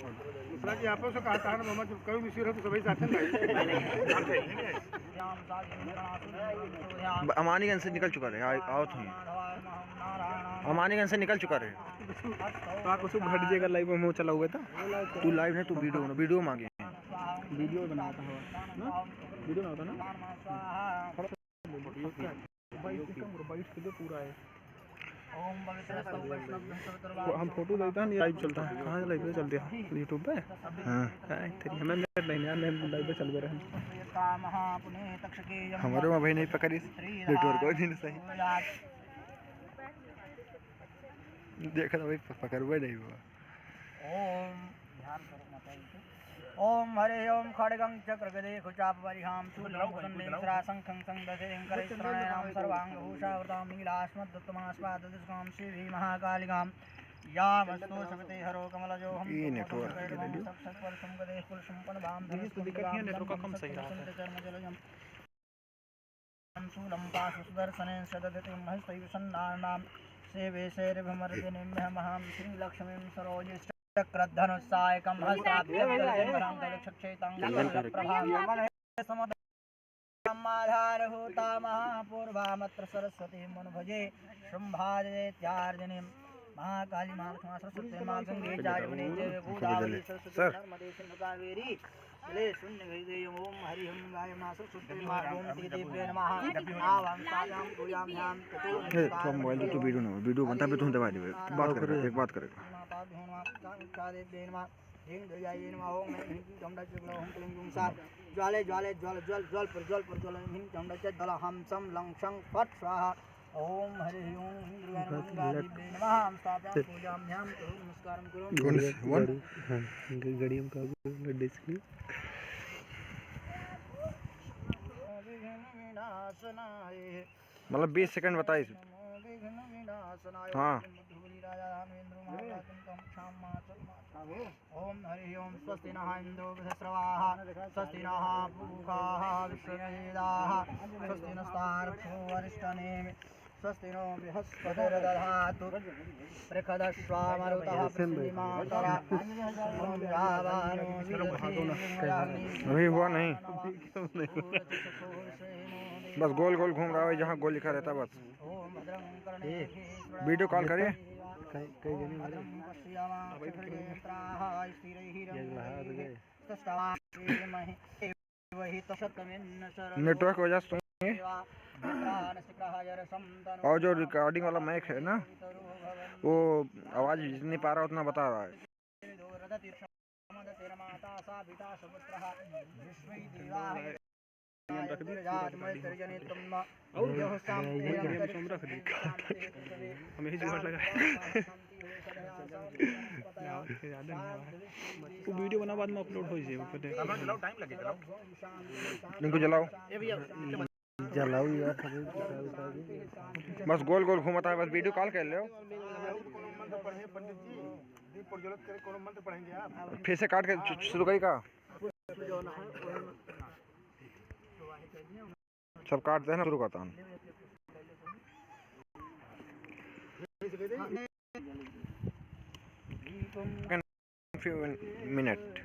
दूसरा कि आपस से कहता है ना मामा जब कभी मिसिर हो तो सभी साथ में अमानीगंज से निकल चुका रहे आओ तुम अमानीगंज से निकल चुका रहे कुछ घट जाएगा लाइव में चला हुआ था तू लाइव है तू वीडियो मांगे वीडियो बनाता है वीडियो बनाता ना पूरा है हम फोटो देते हैं लाइव चलता है कहाँ लाइव पे चलते हैं यूट्यूब पे हमें नेट नहीं यार लाइव पे चल रहे हैं हमारे वहाँ भाई नहीं पकड़ी नेटवर्क कोई नहीं सही देखा भाई पकड़ हुआ नहीं हुआ ओम हरे ओम खड्गं चक्रगदे खुचापरिहां शूलं सरासंखं संदशें करेश्वराणां सर्वाङ्गभूषावृतां नीलास्मद्दत्तमास्पाददुष्कां श्री महाकालिकां यामस्तु सविते हरो कमलजोहं सत्सत्परसंगदे कुलसंपन्नां धनुष्कुदिकर्ण्यं शूलं पाशुसुदर्शनेन सदधतिं हस्तैवसन्नानां सेवे शैरभमर्दिनीं महां श्रीलक्ष्मीं सरोजिष्ठ चक्रधनुस्सायकं हस्ताभ्यमाधारभूता महापूर्वामत्र सरस्वती मनुभजे शुम्भाजयत्यार्जनीं महाकाली महालक्ष्मी सरस्वती मां गंगे चार्वणी गोदावरी सरस्वती नर्मदे सिंधु कावेरी जले शून्यगैदेयं ओम हरि ओम गायं सरस्वती मां गोमती देव्ये नमः आवां सायां पूजाम्यां तो मोबाइल तो वीडियो बनता है तुम दबा दे बात कर एक बात करेगा ज्वाले ज्वाले ज्वल ज्वल ज्वल पर ज्वल पर ज्वल हिं चंडा जल हम सम लंक्षं फट स्वाहा ओम हरि ओम इंद्रियाणि नमः हम स्थापयामि पूजाम्यां नमस्कारं करोमि गड़ियम का डिस्प्ले मतलब 20 सेकंड बताइए हाँ ओम हरि ओम स्वस्ति नः इंद्रो वृधस्रवाः स्वस्ति नः पूषाः विश्ववेदाः स्वस्ति नस्तार्क्ष्यो वरिष्ठनेमि स्वस्ति नो बृहस्पतिर्दधातु बृहदश्वामरुतः पृथ्वीमातरा अभी हुआ नहीं बस गोल गोल घूम रहा है जहाँ गोल लिखा रहता है बस वीडियो कॉल करिए नेटवर्क वजह से और जो रिकॉर्डिंग वाला माइक है ना वो आवाज जितनी पा रहा है उतना बता रहा है वीडियो बना बाद में अपलोड हो जाए लिंक जलाओ जलाओ यार बस गोल गोल घूमता है बस वीडियो कॉल कर लो फिर से काट के शुरू करी का सब काटते हैं ना शुरू करता हूँ मिनट